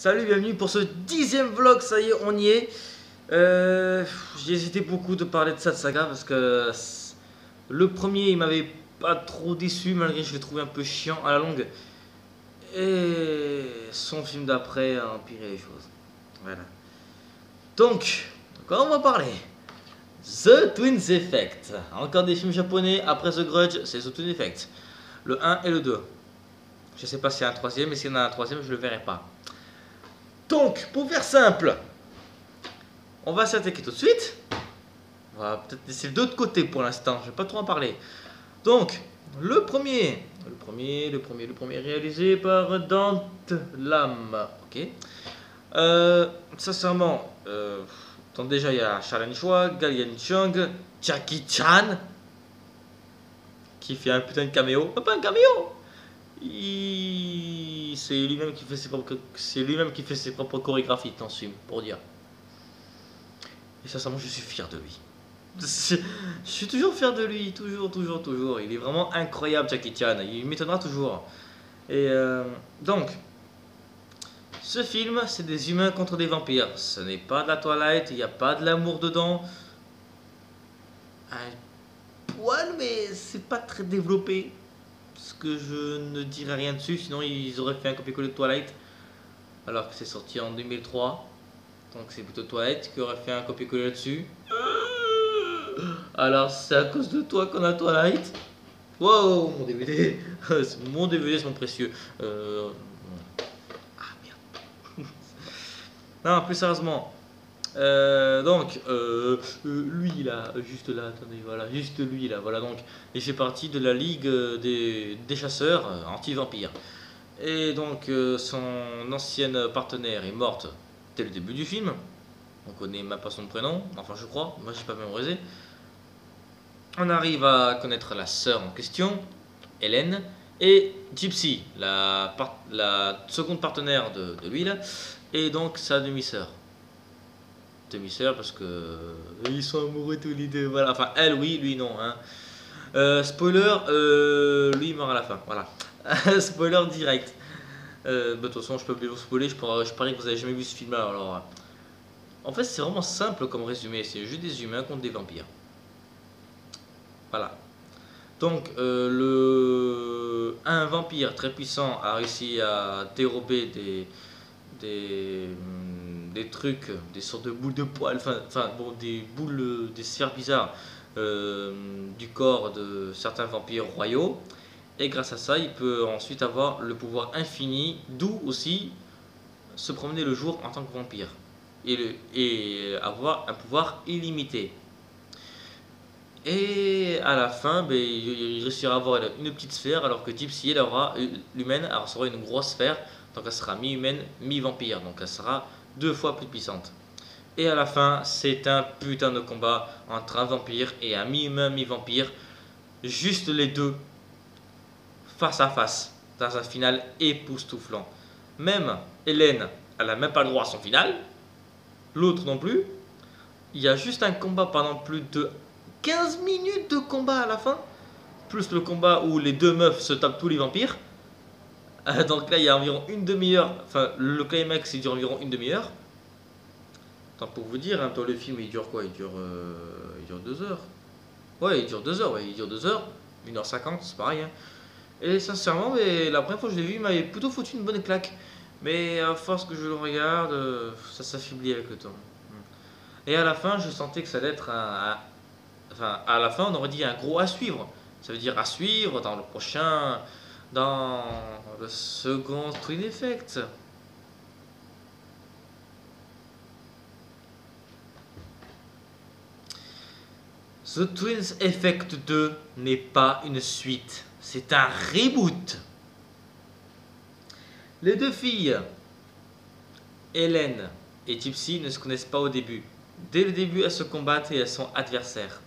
Salut, bienvenue pour ce 10e vlog, ça y est, on y est. J'ai hésité beaucoup de parler de cette saga parce que le premier il m'avait pas trop déçu malgré que je l'ai trouvé un peu chiant à la longue. Et son film d'après a empiré les choses. Voilà. Donc, de quoi on va parler? The Twins Effect. Encore des films japonais, après The Grudge, c'est The Twins Effect. Le 1 et le 2. Je sais pas s'il y a un troisième, mais s'il y en a un troisième, je le verrai pas. Donc, pour faire simple, on va s'attaquer tout de suite. On va peut-être laisser le 2 de côté pour l'instant, je vais pas trop en parler. Donc, le premier réalisé par Dante Lam. Ok. Sincèrement, donc déjà il y a Shaolin Chua, Galian Chung, Jackie Chan, qui fait un putain de caméo. Pas un caméo. C'est lui-même qui fait ses propres chorégraphies dans ce film, pour dire. Et sincèrement, je suis fier de lui. Je suis toujours fier de lui, toujours. Il est vraiment incroyable, Jackie Chan. Il m'étonnera toujours. Et donc, ce film, c'est des humains contre des vampires. Ce n'est pas de la Twilight, il n'y a pas de l'amour dedans. Un poil, mais c'est pas très développé. Parce que je ne dirais rien dessus, sinon ils auraient fait un copier-coller de Twilight. Alors que c'est sorti en 2003. Donc c'est plutôt Twilight qui aurait fait un copier-coller là-dessus. Alors c'est à cause de toi qu'on a Twilight. Wow, mon DVD. Mon DVD, c'est mon précieux. Ah merde. Non, plus sérieusement. Lui là, juste là, attendez, voilà, juste lui là, voilà donc, il fait partie de la ligue des chasseurs anti-vampires. Et donc, son ancienne partenaire est morte dès le début du film. On connaît même pas son prénom, enfin je crois, moi j'ai pas mémorisé. On arrive à connaître la sœur en question, Hélène, et Gypsy, la seconde partenaire de lui là, et donc sa demi-sœur. Demi-sœur parce que ils sont amoureux tous les deux, voilà, enfin elle oui, lui non. Hein. Spoiler, lui il meurt à la fin, voilà. Spoiler direct. De toute façon, je peux vous spoiler, je parie que vous avez jamais vu ce film là. Alors, en fait, c'est vraiment simple comme résumé, c'est juste des humains contre des vampires. Voilà. Donc, un vampire très puissant a réussi à dérober des trucs, des sortes de boules de poils, enfin bon, des boules, des sphères bizarres du corps de certains vampires royaux. Et grâce à ça, il peut ensuite avoir le pouvoir infini, d'où aussi se promener le jour en tant que vampire. Et avoir un pouvoir illimité. Et à la fin, il réussira à avoir une petite sphère, alors que Gypsy, l'humaine, elle sera une grosse sphère. Donc elle sera mi-humaine, mi-vampire. Donc elle sera 2 fois plus puissante. Et à la fin, c'est un putain de combat entre un vampire et un mi-humain, mi-vampire. Juste les deux. Face à face, dans un final époustouflant. Même Hélène, elle n'a même pas le droit à son final. L'autre non plus. Il y a juste un combat pendant plus de 15 minutes de combat à la fin. Plus le combat où les deux meufs se tapent tous les vampires. Donc là, il y a environ une demi-heure. Enfin, le climax, il dure environ une demi-heure. Tant pour vous dire, hein, toi, le film, il dure quoi? Il dure 2 heures. Ouais, il dure 2 heures. Ouais, il dure 2 heures. 1h50, c'est pareil. Hein. Et sincèrement, la première fois que je l'ai vu, il m'avait plutôt foutu une bonne claque. Mais à force que je le regarde, ça s'affaiblit avec le temps. Et à la fin, je sentais que ça allait être enfin, à la fin, on aurait dit un gros à suivre. Ça veut dire à suivre dans le prochain... Dans le second Twin Effect. The Twins Effect 2 n'est pas une suite. C'est un reboot. Les deux filles, Hélène et Gypsy, ne se connaissent pas au début. Dès le début, elles se combattent et elles sont adversaires.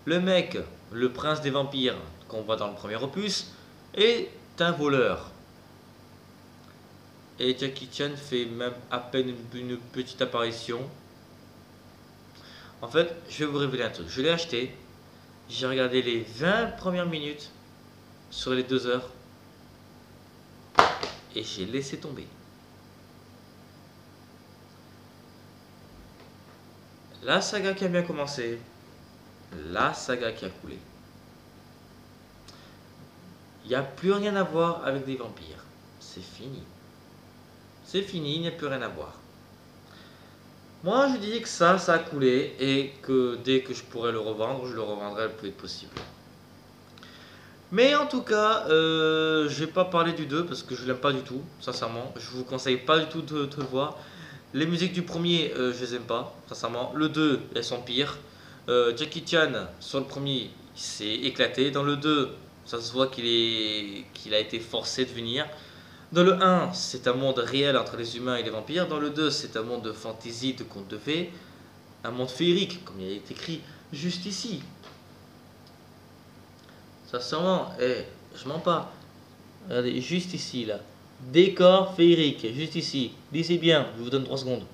Le mec, le prince des vampires, qu'on voit dans le premier opus, est un voleur. Et Jackie Chan fait même à peine une petite apparition. En fait, je vais vous révéler un truc. Je l'ai acheté. J'ai regardé les 20 premières minutes sur les 2 heures. Et j'ai laissé tomber. La saga qui a bien commencé, la saga qui a coulé. Il n'y a plus rien à voir avec des vampires. C'est fini. C'est fini, il n'y a plus rien à voir. Moi, je dis que ça a coulé et que dès que je pourrais le revendre, je le revendrai le plus vite possible. Mais en tout cas, je vais pas parler du 2 parce que je l'aime pas du tout, sincèrement. Je vous conseille pas du tout de le voir. Les musiques du premier, je les aime pas, sincèrement. Le 2, elles sont pires. Jackie Chan, sur le premier, il s'est éclaté. Dans le 2, ça se voit qu'il a été forcé de venir. Dans le 1, c'est un monde réel entre les humains et les vampires. Dans le 2, c'est un monde de fantasy, de contes de fées. Un monde féerique, comme il est écrit juste ici. Sincèrement, je mens pas. Regardez, juste ici, là. Décor féerique, juste ici. Lisez bien, je vous donne 3 secondes.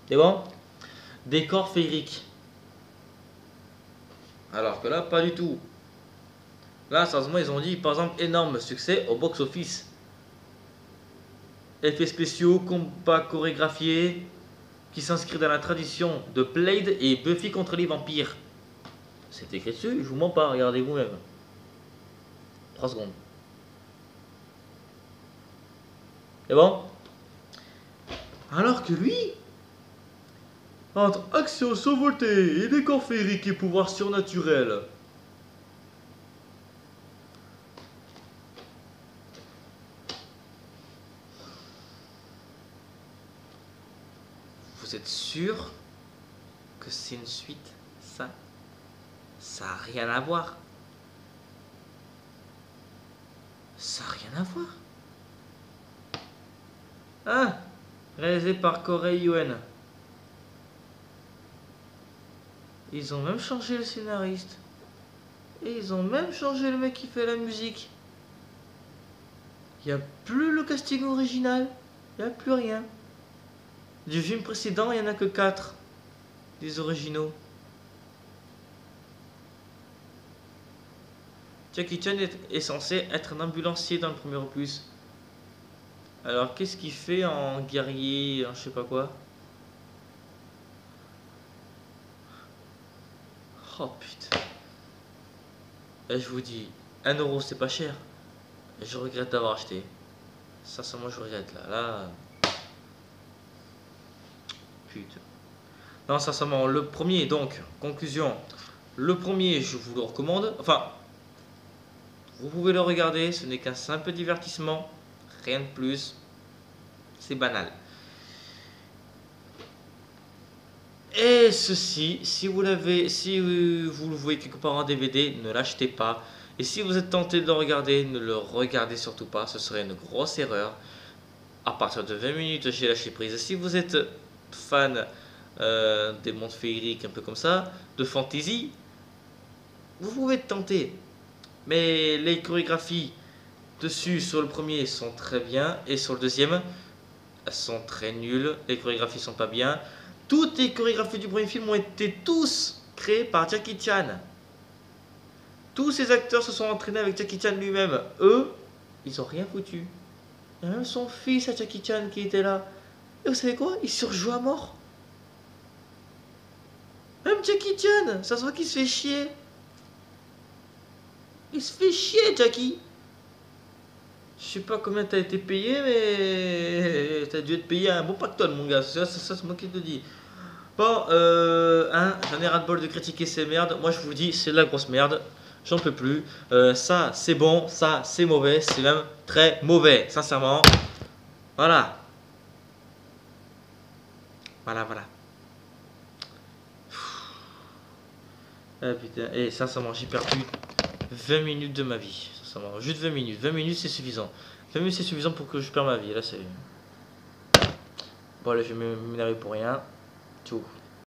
C'est bon? Décor féerique. Alors que là, pas du tout. Là, sérieusement, ils ont dit, par exemple, énorme succès au box-office. Effets spéciaux, combats chorégraphiés, qui s'inscrit dans la tradition de Blade et Buffy contre les vampires. C'est écrit dessus, je vous mens pas, regardez vous-même. 3 secondes. C'est bon? Alors que lui, entre action survoltée et décor féerique et pouvoir surnaturel. Vous êtes sûr que c'est une suite, ça? Ça n'a rien à voir. Ça n'a rien à voir. Ah, réalisé par Corey Yuen. Ils ont même changé le scénariste. Et ils ont même changé le mec qui fait la musique. Il n'y a plus le casting original. Il n'y a plus rien. Du film précédent, il n'y en a que 4. Des originaux. Jackie Chan est censé être un ambulancier dans le premier opus. Alors qu'est-ce qu'il fait en guerrier, en je sais pas quoi? Oh putain. Et je vous dis, 1 euro c'est pas cher. Je regrette d'avoir acheté. Sincèrement je regrette là. Putain. Non sincèrement, le premier donc, conclusion. Le premier je vous le recommande. Enfin, vous pouvez le regarder, ce n'est qu'un simple divertissement. Rien de plus. C'est banal. Et ceci, si vous le voyez quelque part en DVD, ne l'achetez pas. Et si vous êtes tenté de le regarder, ne le regardez surtout pas. Ce serait une grosse erreur. À partir de 20 minutes, j'ai lâché prise. Si vous êtes fan des mondes féeriques, un peu comme ça, de fantasy, vous pouvez être tenté. Mais les chorégraphies dessus sur le premier sont très bien. Et sur le deuxième, elles sont très nulles. Les chorégraphies sont pas bien. Toutes les chorégraphies du premier film ont été tous créées par Jackie Chan. Tous ces acteurs se sont entraînés avec Jackie Chan lui-même. Eux, ils ont rien foutu. Il y a même son fils à Jackie Chan qui était là. Et vous savez quoi? Il surjoue à mort. Même Jackie Chan, ça se voit qu'il se fait chier. Il se fait chier, Jackie. Je sais pas combien t'as été payé, mais t'as dû être payé un bon pactole, mon gars. Ça c'est moi qui te le dis. Bon, j'en ai ras-le-bol de critiquer ces merdes. Moi, je vous dis, c'est de la grosse merde. J'en peux plus. Ça, c'est bon. Ça, c'est mauvais. C'est même très mauvais, sincèrement. Voilà. Voilà. Ah putain. Et sincèrement, j'ai perdu 20 minutes de ma vie. Sincèrement, juste 20 minutes. 20 minutes, c'est suffisant. 20 minutes, c'est suffisant pour que je perde ma vie. Là, c'est... Bon, là, je vais m'énerver pour rien. Tout.